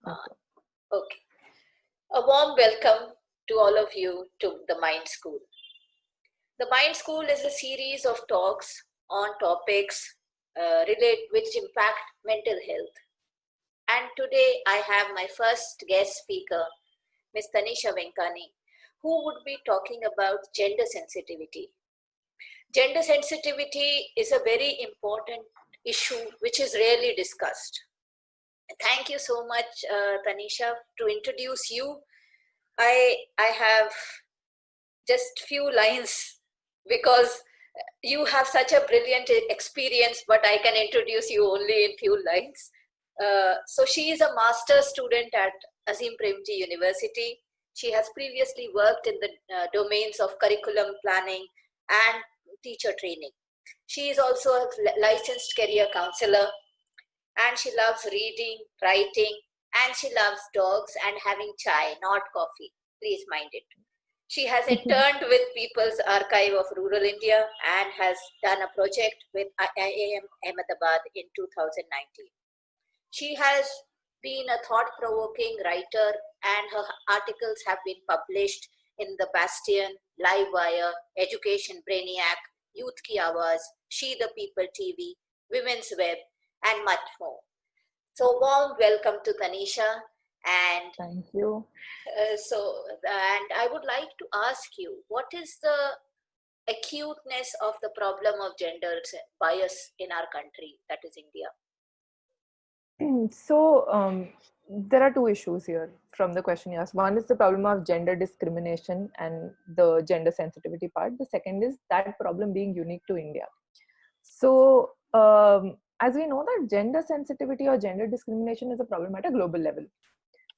Okay. Okay. A warm welcome to all of you to the Mind School. The Mind School is a series of talks on topics which impact mental health. And today I have my first guest speaker, Ms. Tanisha Venkani, who would be talking about gender sensitivity. Gender sensitivity is a very important issue which is rarely discussed. Thank you so much, Tanisha. To introduce you, I have just few lines because you have such a brilliant experience, but I can introduce you only in few lines. So she is a master's student at Azim Premji University. She has previously worked in the domains of curriculum planning and teacher training. She is also a licensed career counselor, and she loves reading, writing, and she loves dogs and having chai, not coffee. Please mind it. She has interned with People's Archive of Rural India and has done a project with IIM Ahmedabad in 2019. She has been a thought provoking writer, and her articles have been published in The Bastion, Livewire, Education Brainiac, Youth Ki Awaaz, She the People TV, Women's Web, and much more. So, warm welcome to Tanisha. And Thank you. and I would like to ask you, what is the acuteness of the problem of gender bias in our country, that is India? So, there are two issues here from the question you asked. One is the problem of gender discrimination and the gender sensitivity part. The second is that problem being unique to India. So, as we know that gender sensitivity or gender discrimination is a problem at a global level.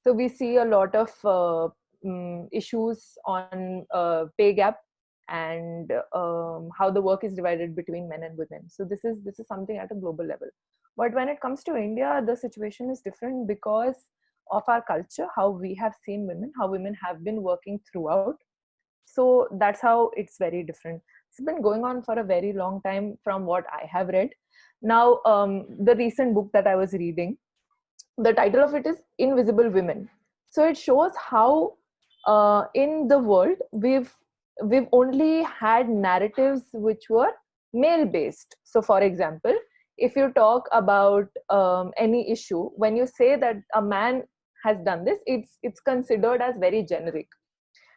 So we see a lot of issues on pay gap and how the work is divided between men and women. So this is something at a global level. But when it comes to India, the situation is different because of our culture, how we have seen women, how women have been working throughout. So that's how it's very different. It's been going on for a very long time from what I have read. Now, the recent book that I was reading, the title of it is Invisible Women. So it shows how in the world we've only had narratives which were male based. So for example, if you talk about any issue, when you say that a man has done this, it's considered as very generic.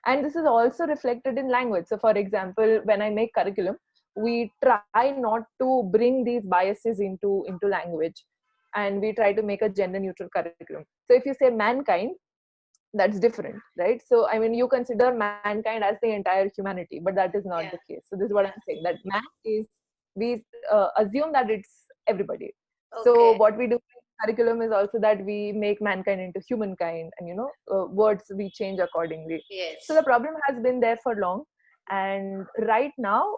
And this is also reflected in language. So for example, when I make curriculum, we try not to bring these biases into language, and we try to make a gender neutral curriculum. So if you say mankind, that's different, right? So I mean, you consider mankind as the entire humanity, but that is not the Yeah, case. So this is what I'm yeah. saying, that man is, we assume that it's everybody. So Okay. what we do in curriculum is also that we make mankind into humankind, and words we change accordingly. So the Yes. problem has been there for long, and right now,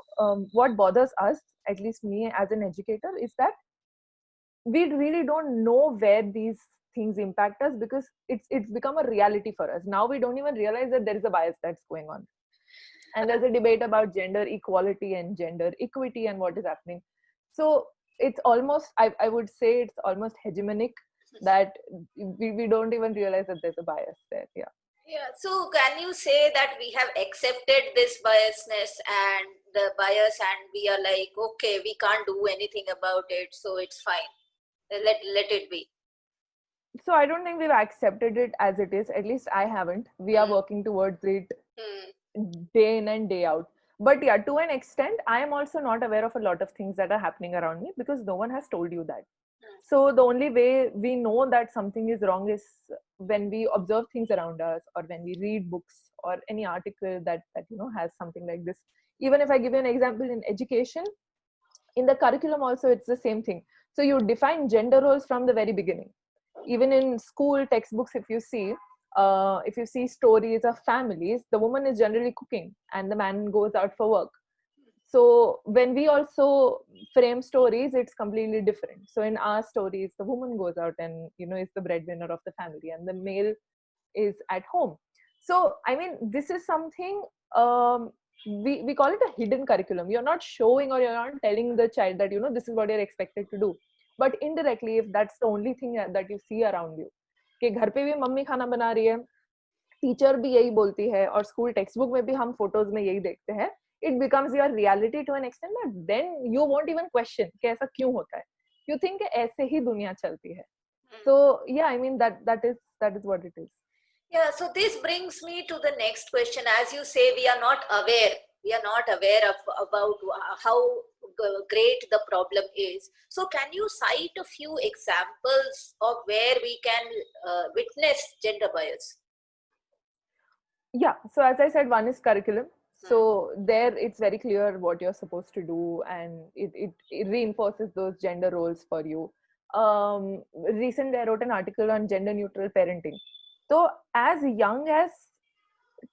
what bothers us, at least me as an educator, is that we really don't know where these things impact us, because it's become a reality for us. Now we don't even realize that there is a bias that's going on. And there's a debate about gender equality and gender equity and what is happening. So it's almost, I would say it's almost hegemonic, that we don't even realize that there's a bias there. Yeah. Yeah. So can you say that we have accepted this biasness and the bias, and we are like, okay, we can't do anything about it, so it's fine. Let it be. So I don't think we've accepted it as it is. At least I haven't. We are Hmm. working towards it Hmm. day in and day out. But yeah, to an extent, I am also not aware of a lot of things that are happening around me, because no one has told you that. So the only way we know that something is wrong is when we observe things around us, or when we read books or any article that has something like this. Even if I give you an example, in education, in the curriculum also, it's the same thing. So you define gender roles from the very beginning. Even in school textbooks, if you see stories of families, the woman is generally cooking and the man goes out for work. So when we also frame stories, it's completely different. So in our stories, the woman goes out and is the breadwinner of the family, and the male is at home. So I mean, this is something, we call it a hidden curriculum. You're not showing, or you're not telling the child that this is what you're expected to do. But indirectly, if that's the only thing that you see around you, कि घर पे भी mummy खाना बना रही है, teacher भी यही बोलती है, और स्कूल टेक्स्ट बुक में भी हम फोटोज में यही देखते हैं, it becomes your reality to an extent that then you won't even question कि ऐसा क्यों होता है, you think कि ऐसे ही दुनिया चलती है. So yeah, I mean that is what it is. Yeah, so this brings me to the next question. As you say, we are not aware. We are not aware of about how great the problem is. So can you cite a few examples of where we can witness gender bias? Yeah, so as I said, one is curriculum. So there it's very clear what you're supposed to do, and it reinforces those gender roles for you. Recently I wrote an article on gender neutral parenting. So as young as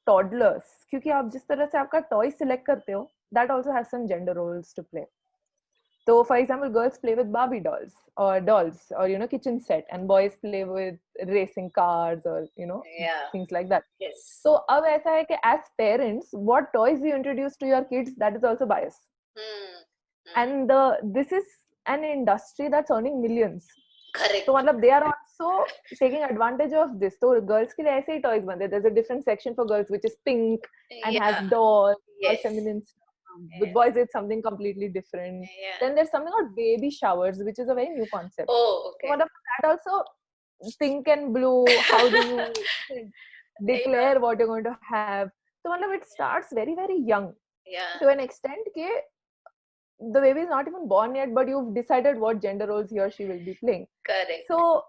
toddlers, क्योंकि आप जिस तरह से आपका toy select करते हो, that also has some gender roles to play. So for example, girls play with Barbie dolls or kitchen set, and boys play with racing cars or things like that. Yes. So अब ऐसा है कि as parents, what toys you introduce to your kids, that is also bias. And this is an industry that's earning millions. Correct. So मतलब they are also taking advantage of this. So girls के लिए ऐसे ही toys बनते हैं. There's a different section for girls which is pink and has dolls, all feminine stuff. With boys it's something completely different. Then there's something called baby showers, which is a very new concept. Oh, okay. So that also, pink and blue, how do you declare what you're going to have? So it starts very, very young. To an extent that the baby is not even born yet, but you've decided what gender roles he or she will be playing. Correct. So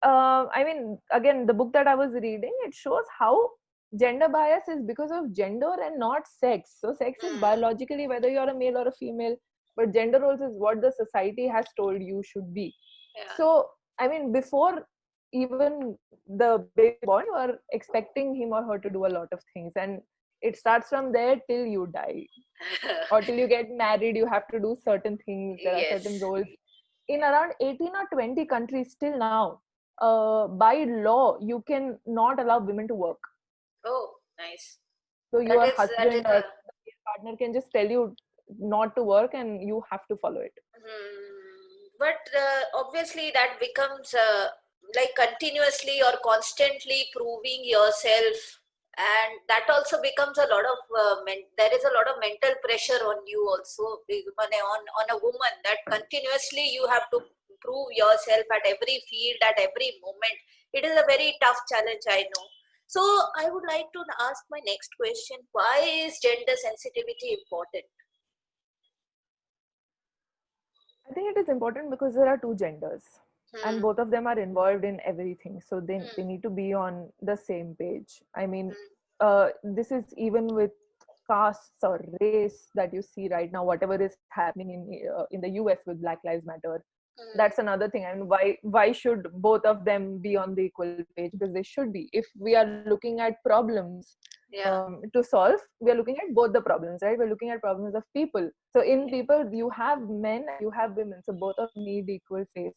I mean, again, the book that I was reading, it shows how gender bias is because of gender and not sex. So sex is biologically whether you're a male or a female, but gender roles is what the society has told you should be. So I mean, before even the baby born, you are expecting him or her to do a lot of things, and it starts from there till you die or till you get married. You have to do certain things. There are certain roles in around 18 or 20 countries still now. By law, you can not allow women to work. Oh, nice. So your husband or your partner can just tell you not to work, and you have to follow it. But obviously that becomes like continuously or constantly proving yourself, and that also becomes a lot of there is a lot of mental pressure on you also, on a woman, that continuously you have to prove yourself at every field, at every moment. It is a very tough challenge, I know. So I would like to ask my next question: why is gender sensitivity important? I think it is important because there are two genders and both of them are involved in everything. So they need to be on the same page. I mean, this is even with castes or race that you see right now, whatever is happening in the US with Black Lives Matter. That's another thing. I mean, why should both of them be on the equal page? Because they should be. If we are looking at problems to solve, we are looking at both the problems, right? We're looking at problems of people. So in people, you have men and you have women. So both of them need equal face.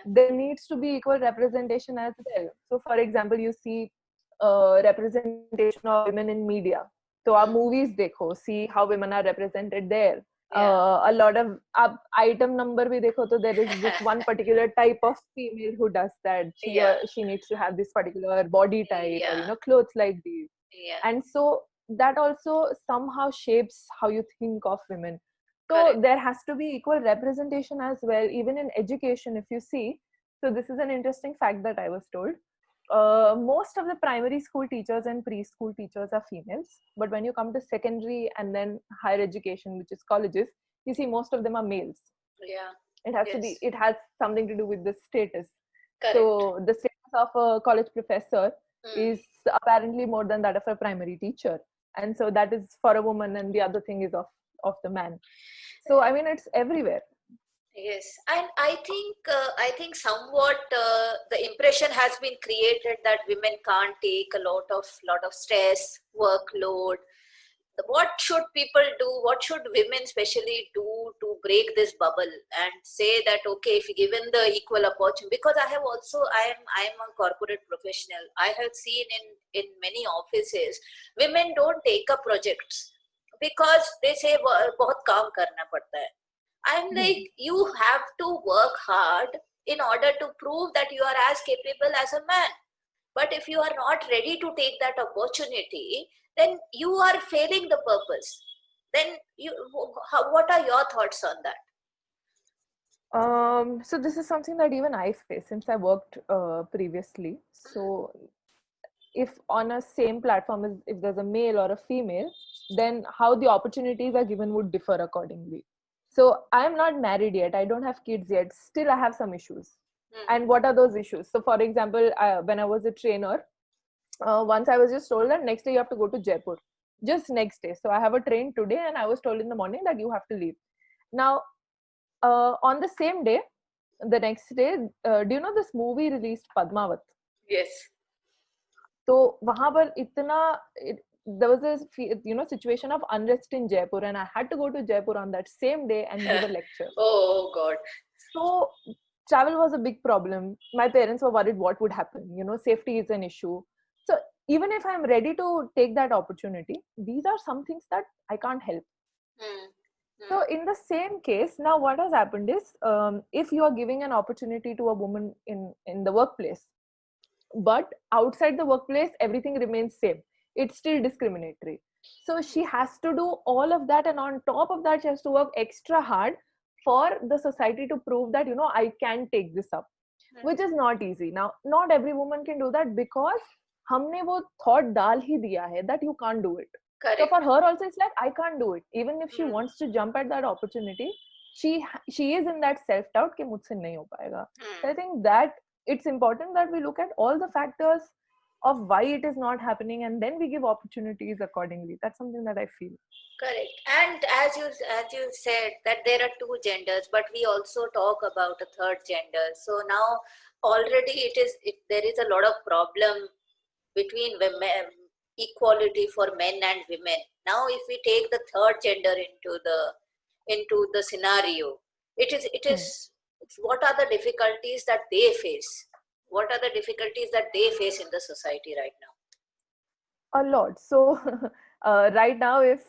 There needs to be equal representation as well. So for example, you see representation of women in media. So our movies dekho, see how women are represented there. A lot of item number bhi dekho, so there is this one particular type of female who does that. She needs to have this particular body type or clothes like these. And so that also somehow shapes how you think of women. So there has to be equal representation as well, even in education. If you see, so this is an interesting fact that I was told. Most of the primary school teachers and preschool teachers are females, but when you come to secondary and then higher education, which is colleges, you see most of them are males. It has to be, it has something to do with the status. So the status of a college professor is apparently more than that of a primary teacher, and so that is for a woman, and the other thing is of the man. So I mean, it's everywhere. Yes, and I think somewhat the impression has been created that women can't take a lot of stress, workload. What should people do? What should women especially do to break this bubble and say that okay, if given the equal opportunity? Because I am a corporate professional. I have seen in many offices, women don't take up projects because they say बहुत काम करना पड़ता है. I'm like, you have to work hard in order to prove that you are as capable as a man. But if you are not ready to take that opportunity, then you are failing the purpose. Then what are your thoughts on that? So this is something that even I face since I worked previously. So if on a same platform is if there's a male or a female, then how the opportunities are given would differ accordingly. So I'm not married yet, I don't have kids yet, still I have some issues. Hmm. And what are those issues? So for example, when I was a trainer, once I was just told that next day you have to go to Jaipur, just next day. So I have a train today and I was told in the morning that you have to leave. Now on the same day, the next day, do you know this movie released Padmavat? Yes. तो वहां पर इतना there was a situation of unrest in Jaipur and I had to go to Jaipur on that same day and give a lecture. Oh God. So travel was a big problem. My parents were worried what would happen. Safety is an issue. So even if I'm ready to take that opportunity, these are some things that I can't help. Hmm. So in the same case, now what has happened is, if you are giving an opportunity to a woman in the workplace, but outside the workplace everything remains same, it's still discriminatory. So she has to do all of that, and on top of that she has to work extra hard for the society to prove that I can take this up, which is not easy. Now not every woman can do that because हमने वो thought डाल ही दिया है that you can't do it. So Correct. for her also it's like I can't do it. Even if she Hmm. wants to jump at that opportunity, she is in that self doubt कि मुझसे नहीं हो पाएगा. So I think that it's important that we look at all the factors of why it is not happening and then we give opportunities accordingly. That's something that I feel. Correct. And as you said that there are two genders, but we also talk about a third gender. So now already there is a lot of problem between women, equality for men and women. Now if we take the third gender into the scenario, it is what are the difficulties that they face? What are the difficulties that they face in the society right now? A lot. So right now, if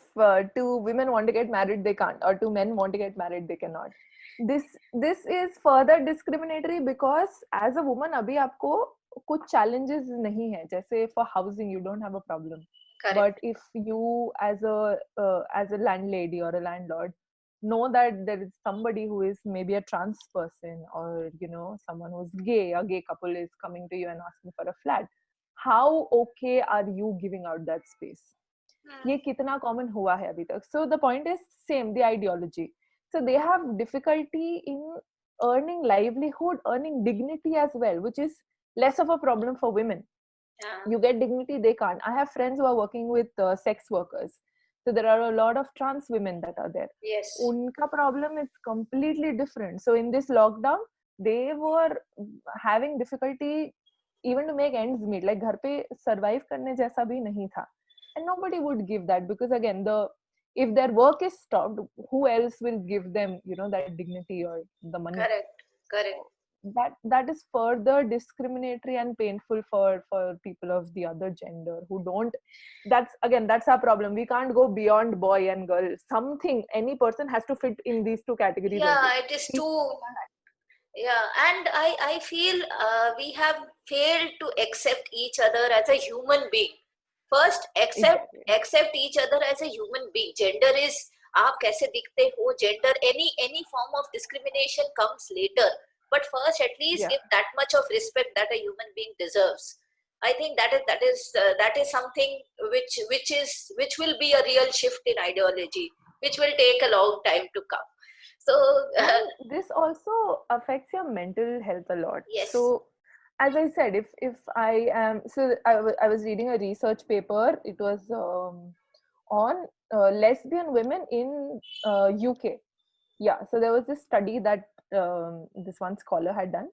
two women want to get married, they can't, or two men want to get married, they cannot. This is further discriminatory because as a woman, अभी आपको कुछ challenges नहीं है. जैसे for housing, you don't have a problem. Correct. But if you as a landlady or a landlord know that there is somebody who is maybe a trans person, or someone who's gay, a gay couple is coming to you and asking for a flat, how okay are you giving out that space? ये कितना common हुआ है अभी तक? So the point is same, the ideology. So they have difficulty in earning livelihood, earning dignity as well, which is less of a problem for women. You get dignity, they can't. I have friends who are working with sex workers. So there are a lot of trans women that are there. Yes. Unka problem is completely different. So in this lockdown, they were having difficulty even to make ends meet. Like घर पे survive करने जैसा भी नहीं था. And nobody would give that because again, if their work is stopped, who else will give them, that dignity or the money? Correct. That is further discriminatory and painful for people of the other gender who don't. That's our problem. We can't go beyond boy and girl. Something, any person has to fit in these two categories only. Yeah, it is too. Yeah, and I feel we have failed to accept each other as a human being. First, Exactly. accept each other as a human being. Gender is आप कैसे दिखते हो. Gender, any form of discrimination comes later. But first, at least Yeah. give that much of respect that a human being deserves. I think that is something which will be a real shift in ideology, which will take a long time to come. So And this also affects your mental health a lot. yes. So as I said, if I am, so I was reading a research paper. It was on lesbian women in UK. Yeah, so there was this study that this one scholar had done,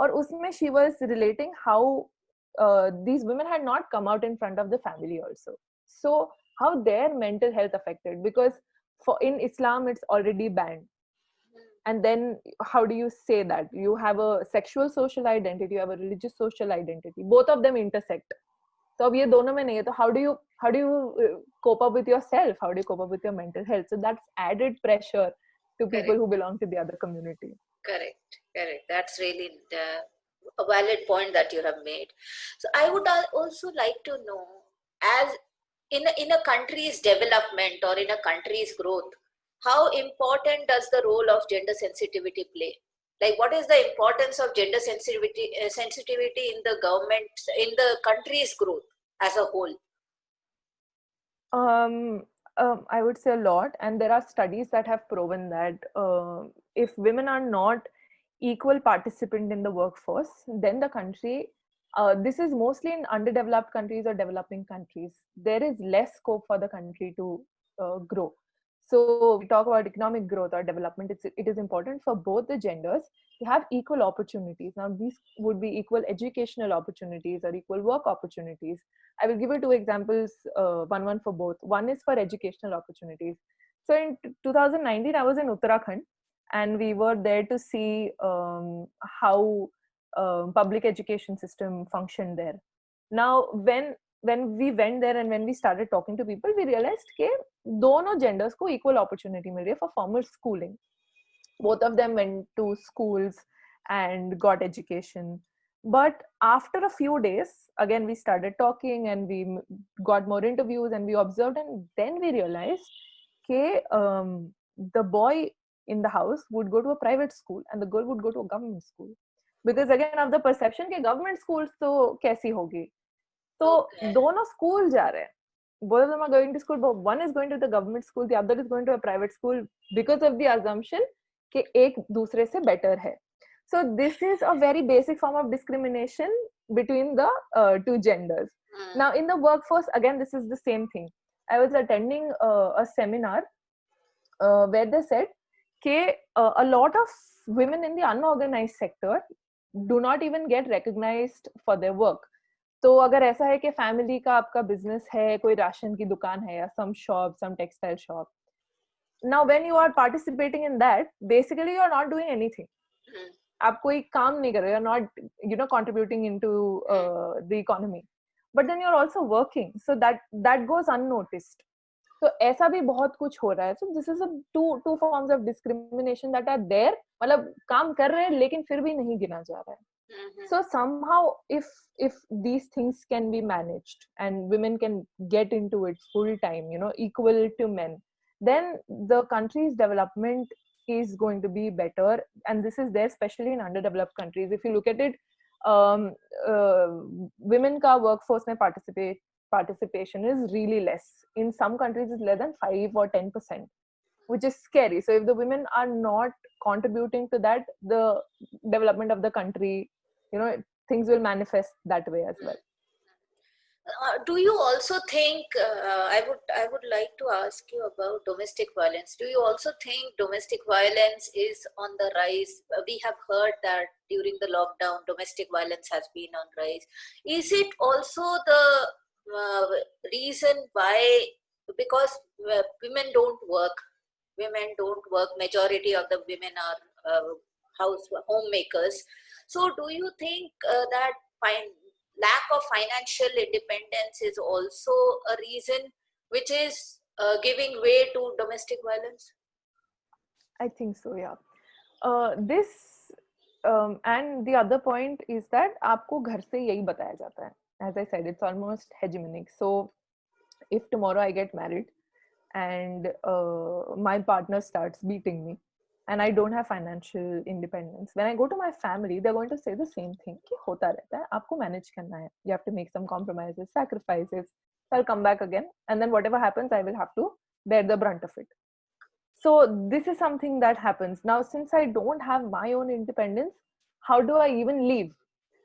और उसमें she was relating how these women had not come out in front of the family also. So how their mental health affected, because in Islam it's already banned. And then how do you say that you have a sexual social identity, you have a religious social identity, both of them intersect? So अब ये दोनों में नहीं है, तो how do you cope up with yourself? How do you cope up with your mental health? So that's added pressure to people who belong to the other community. Correct. That's really a valid point that you have made. So I would also like to know, as in a country's development or in a country's growth, how important does the role of gender sensitivity play? Like, what is the importance of gender sensitivity in the government, in the country's growth as a whole? Um, I would say a lot, and there are studies that have proven that if women are not equal participant in the workforce, then the country, this is mostly in underdeveloped countries or developing countries, there is less scope for the country to grow. So we talk about economic growth or development. It is important for both the genders to have equal opportunities. Now, these would be equal educational opportunities or equal work opportunities. I will give you two examples, one for both. One is for educational opportunities. So in 2019, I was in Uttarakhand, and we were there to see how public education system functioned there. Now, when we went there and when we started talking to people, we realized कि दोनों genders को equal opportunity मिल रही है for formal schooling. Both of them went to schools and got education. But after a few days, again, we started talking and we got more interviews and we observed, and then we realized that the boy in the house would go to a private school and the girl would go to a government school. Because again, of the perception that government schools तो कैसी होगी, तो दोनों school जा रहे हैं. Both of them are going to school, but one is going to the government school, the other is going to a private school because of the assumption कि एक दूसरे से better है. So this is a very basic form of discrimination between the two genders. Now in the workforce, again, this is the same thing. I was attending a seminar where they said that a lot of women in the unorganized sector do not even get recognized for their work. तो अगर ऐसा है कि family का आपका business है, कोई ration की दुकान है या some shop, some textile shop, now when you are participating in that, basically you are not doing anything. आप कोई काम नहीं कर रहे, you are not contributing into the economy, but then you are also working, so that goes unnoticed. तो ऐसा भी बहुत कुछ हो रहा है. So this is a two forms of discrimination that are there. मतलब काम कर रहे हैं लेकिन फिर भी नहीं गिना जा रहा है. So somehow if these things can be managed and women can get into it full time, equal to men, then the country's development is going to be better. And this is there especially in underdeveloped countries. If you look at it, women ka workforce mein participation is really less. In some countries it's less than 5 or 10%, which is scary. So if the women are not contributing to that, the development of the country, things will manifest that way as well. Do you also think, I would like to ask you about domestic violence. Do you also think domestic violence is on the rise? We have heard that during the lockdown, domestic violence has been on rise. Is it also the reason why, because women don't work, majority of the women are homemakers. So do you think that lack of financial independence is also a reason which is giving way to domestic violence? I think so, yeah. And the other point is that आपको घर से यही बताया जाता है. As I said, it's almost hegemonic. So if tomorrow I get married and my partner starts beating me and I don't have financial independence, when I go to my family, they're going to say the same thing कि होता रहता है, आपको manage करना है, you have to make some compromises, sacrifices, so I'll come back again, and then whatever happens, I will have to bear the brunt of it. So this is something that happens. Now, since I don't have my own independence, how do I even leave?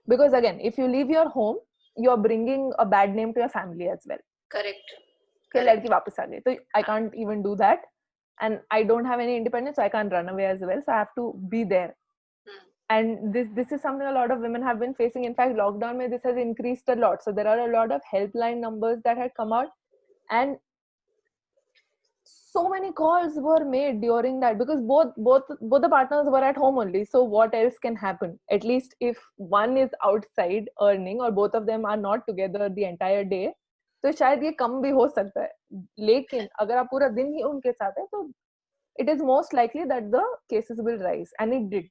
Because again, if you leave your home, you're bringing a bad name to your family as well. Correct. लड़की वापस आ गई, so I can't even do that, and I don't have any independence, so I can't run away as well, so I have to be there. And this is something a lot of women have been facing. In fact, lockdown mein this has increased a lot. So there are a lot of helpline numbers that had come out, and so many calls were made during that, because both the partners were at home only. So what else can happen? At least if one is outside earning or both of them are not together the entire day, तो शायद ये कम भी हो सकता है. लेकिन अगर आप पूरा दिन ही उनके साथ हैं, तो it is most likely that the cases will rise, and it did.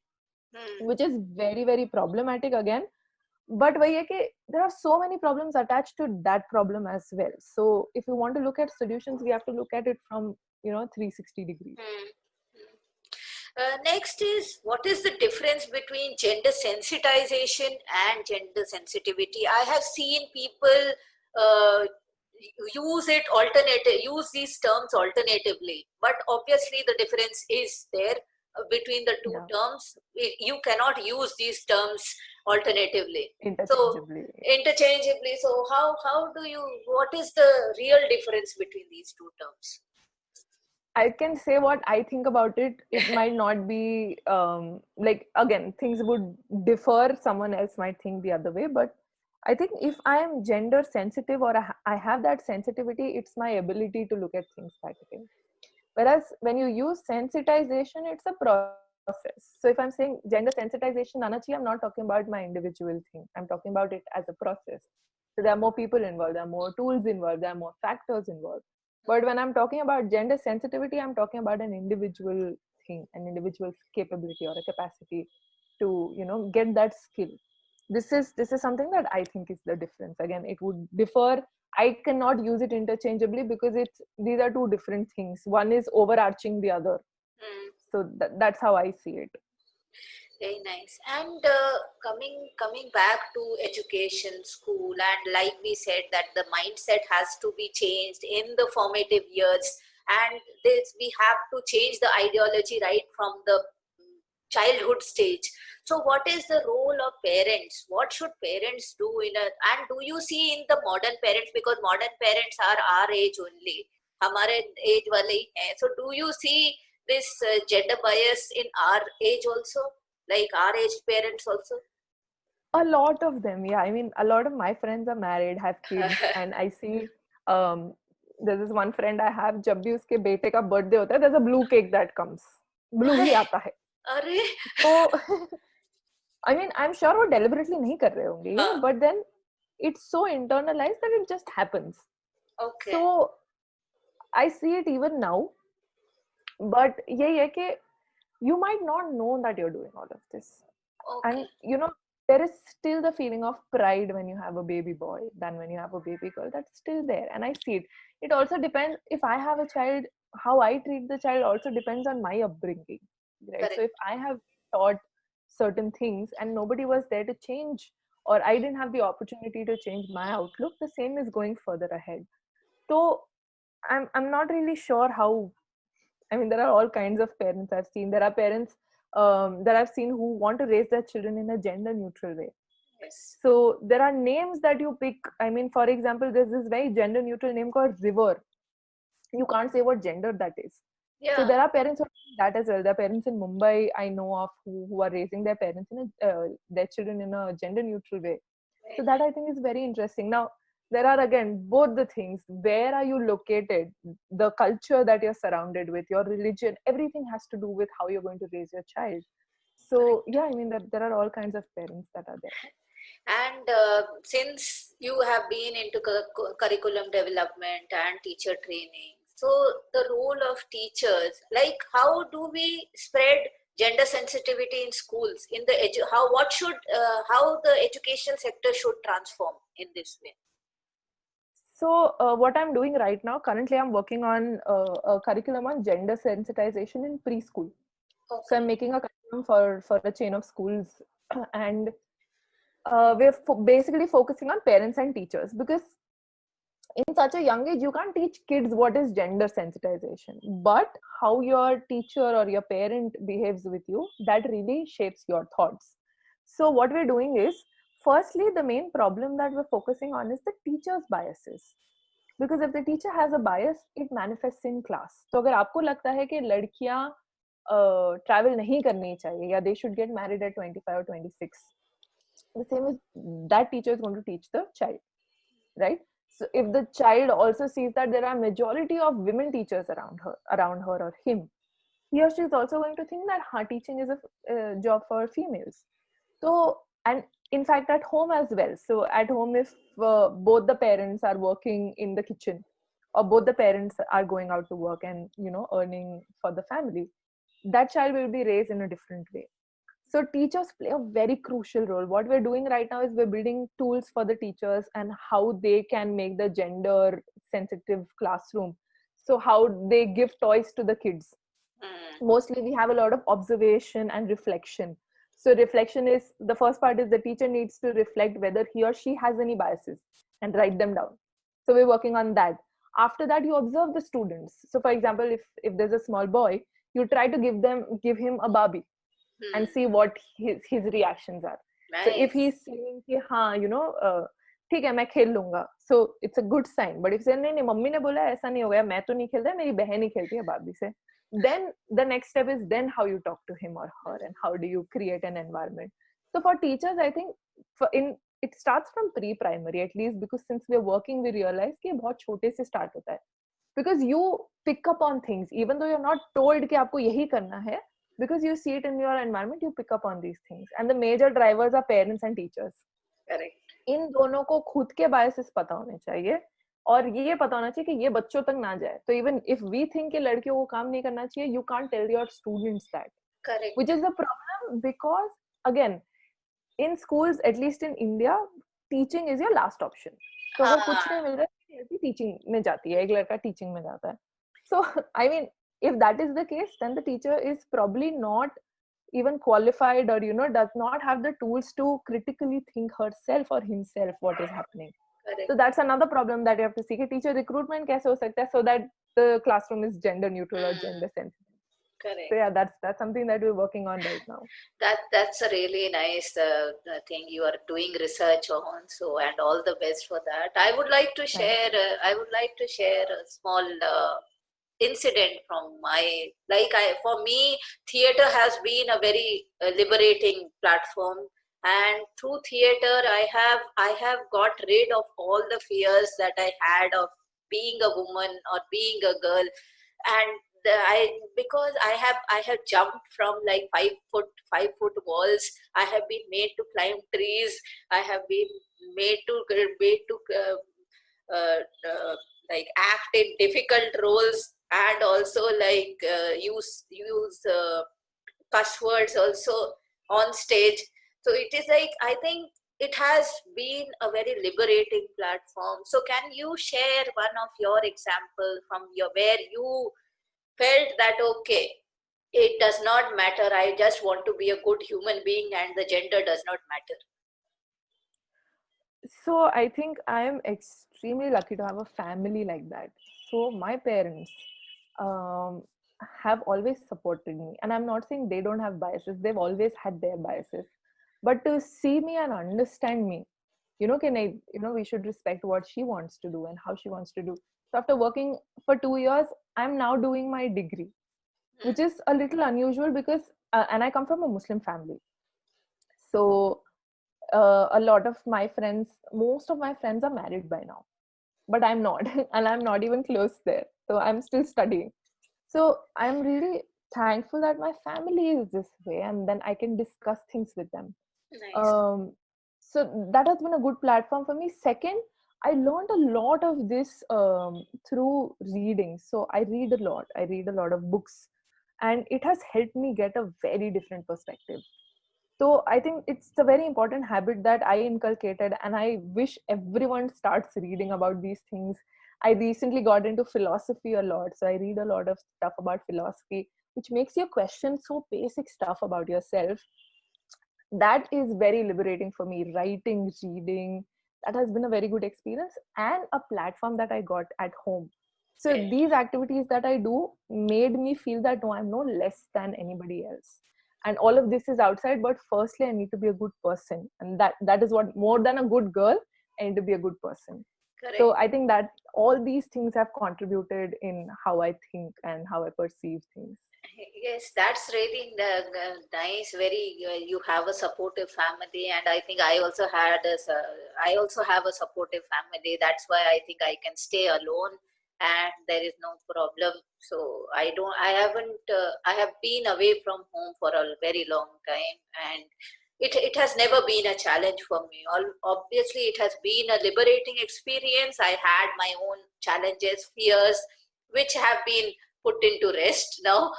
Hmm. which is very, very problematic again. But वही है कि there are so many problems attached to that problem as well. So if you want to look at solutions, we have to look at it from 360 degrees. Hmm. Next is, what is the difference between gender sensitization and gender sensitivity? I have seen people uh, use these terms alternatively, but obviously the difference is there between the two Yeah, terms. You cannot use these terms alternatively. So interchangeably. interchangeably. So how do you? What is the real difference between these two terms? I can say what I think about it. It might not be like, again, things would differ. Someone else might think the other way. But I think if I am gender sensitive, or I have that sensitivity, it's my ability to look at things that way. Whereas when you use sensitization, it's a process. So if I'm saying gender sensitization, Nanachi, I'm not talking about my individual thing. I'm talking about it as a process. So there are more people involved, there are more tools involved, there are more factors involved. But when I'm talking about gender sensitivity, I'm talking about an individual thing, an individual's capability or a capacity to, get that skill. This is something that I think is the difference. Again, it would differ. I cannot use it interchangeably because these are two different things. One is overarching the other. Hmm. So that's how I see it. Very nice. And coming back to education, school, and like we said, that the mindset has to be changed in the formative years, and this we have to change the ideology right from the childhood stage. So, what is the role of parents? What should parents do in a? And do you see in the modern parents, because modern parents are our age only, हमारे age वाले ही हैं. So, do you see this gender bias in our age also? Like our age parents also. A lot of them, yeah. I mean, a lot of my friends are married, have kids, and I see um there's this one friend I have, जब भी उसके बेटे का birthday होता है, there's a blue cake that comes. Blue ही आता है. अरे So I mean, I'm sure वो deliberately नहीं कर रहे होंगे, हाँ, but then it's so internalized that it just happens. okay, So I see it even now, but यही है कि you might not know that you're doing all of this. okay, And there is still the feeling of pride when you have a baby boy than when you have a baby girl. That's still there, and I see it. It also depends. If I have a child, how I treat the child also depends on my upbringing, right? So correct, if I have taught certain things and nobody was there to change, or I didn't have the opportunity to change my outlook, the same is going further ahead. So I'm not really sure how. I mean, there are all kinds of parents I've seen. There are parents that I've seen who want to raise their children in a gender neutral way. yes, So there are names that you pick. I mean, for example, there's this very gender neutral name called River. You can't say what gender that is. So yeah, there are parents who are doing that as well. There are parents in Mumbai I know of who are raising their parents their children in a gender neutral way. So very that nice, I think is very interesting. Now, there are again both the things. Where are you located? The culture that you're surrounded with, your religion, everything has to do with how you're going to raise your child. So correct. yeah, I mean that there are all kinds of parents that are there. And since you have been into curriculum development and teacher training, so the role of teachers, like how do we spread gender sensitivity in schools? In the how the education sector should transform in this way? So what I'm doing right now, currently I'm working on a curriculum on gender sensitization in preschool. So I'm Okay. making a curriculum for a chain of schools, and we're basically focusing on parents and teachers, because in such a young age you can't teach kids what is gender sensitization, but how your teacher or your parent behaves with you, that really shapes your thoughts. So what we're doing is, firstly, the main problem that we're focusing on is the teacher's biases. Because if the teacher has a bias, it manifests in class. So अगर आपको लगता है कि लड़कियां travel नहीं करनी चाहिए, या they should get married at 25 or 26, the same is that teacher is going to teach the child, right? So if the child also sees that there are majority of women teachers around her or him, he or she is also going to think that teaching is a job for females. So, and in fact at home as well. So at home, if both the parents are working in the kitchen, or both the parents are going out to work and earning for the family, that child will be raised in a different way. So teachers play a very crucial role. What we're doing right now is we're building tools for the teachers and how they can make the gender sensitive classroom. So how they give toys to the kids. Mostly we have a lot of observation and reflection. So reflection is, the first part is the teacher needs to reflect whether he or she has any biases and write them down. So we're working on that. After that, you observe the students. So for example, if there's a small boy, you try to give him a Barbie and see what his reactions are. Nice. So if he's saying कि हाँ, you know, ठीक है मैं खेल लूंगा, so it's a good sign. But if नहीं नहीं mummy ने बोला ऐसा नहीं होगा, मैं तो नहीं खेलता, मेरी बहन ही खेलती है बार्बी से, then the next step is then how you talk to him or her and how do you create an environment. So for teachers, I think it starts from pre-primary at least, because since we're working, we realize कि बहुत छोटे से start होता है, because you pick up on things even though you're not told कि आपको यही करना है, because you see it in your environment, you pick up on these things. And the major drivers are parents and teachers. Correct. इन दोनों को खुद के biases पता होने चाहिए और ये पता होना चाहिए कि ये बच्चों तक ना जाए. तो even if we think कि लड़कियों को काम नहीं करना चाहिए, you can't tell your students that. Correct. Which is a problem, because again, in schools, at least in India, teaching is your last option. तो अगर कुछ नहीं मिल रहा है, लड़की teaching में जाती है, एक लड़का teaching में जाता है. So I mean, if that is the case, then the teacher is probably not even qualified, or does not have the tools to critically think herself or himself what is happening. Correct. So that's another problem that you have to see. Teacher recruitment कैसे हो सकता है so that the classroom is gender neutral or gender sensitive. Correct. So yeah, that's something that we're working on right now. That's a really nice thing you are doing research on. So, and all the best for that. I would like to share. I would like to share a small incident from my, for me, theater has been a very liberating platform, and through theater I have got rid of all the fears that I had of being a woman or being a girl. And because I have jumped from like 5 foot walls. I have been made to climb trees. I have been made to like act in difficult roles, and also like use cuss words also on stage. So it is like, I think it has been a very liberating platform. So can you share one of your example from where you felt that okay, it does not matter, I just want to be a good human being and the gender does not matter? So I think I am extremely lucky to have a family like that. So my parents have always supported me, and I'm not saying they don't have biases, they've always had their biases, but to see me and understand me, we should respect what she wants to do and how she wants to do. So after working for 2 years, I'm now doing my degree, which is a little unusual because and I come from a Muslim family. So a lot of my friends, most of my friends are married by now, but I'm not and I'm not even close there, so I'm still studying. So I'm really thankful that my family is this way, and then I can discuss things with them. Nice. So that has been a good platform for me. Second, I learned a lot of this through reading. So I read a lot of books, and it has helped me get a very different perspective. So I think it's a very important habit that I inculcated, and I wish everyone starts reading about these things. I recently got into philosophy a lot, so I read a lot of stuff about philosophy, which makes you question so basic stuff about yourself. That is very liberating for me. Writing, reading, that has been a very good experience, and a platform that I got at home. So these activities that I do made me feel that no, I'm no less than anybody else. And all of this is outside, but firstly, I need to be a good person. And that is what, more than a good girl, I need to be a good person. Correct. So I think that all these things have contributed in how I think and how I perceive things. Yes, that's really nice. Very, you have a supportive family, and I think I also I also have a supportive family. That's why I think I can stay alone, and there is no problem. So I have been away from home for a very long time, and it has never been a challenge for me. Obviously, it has been a liberating experience. I had my own challenges, fears, which have been put into rest now.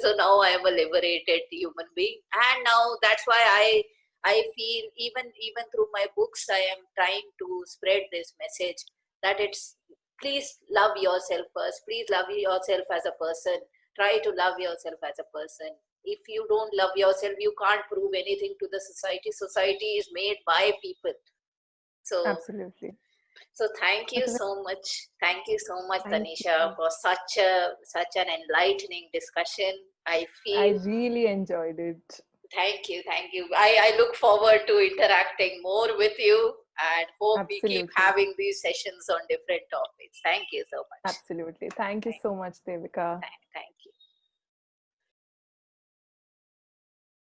So now I am a liberated human being, and now that's why I feel even through my books I am trying to spread this message that it's, please love yourself first. Please love yourself as a person. Try to love yourself as a person. If you don't love yourself, you can't prove anything to the society. Society is made by people. So Absolutely. so thank you Okay, so much. Thank you so much, thank Tanisha, you. for such an enlightening discussion. I I feel, really enjoyed it. thank you, thank you. I look forward to interacting more with you, and hope we keep Absolutely. having these sessions on different topics. Thank you so much. Absolutely. Thank you Thank, so much, Devika. thank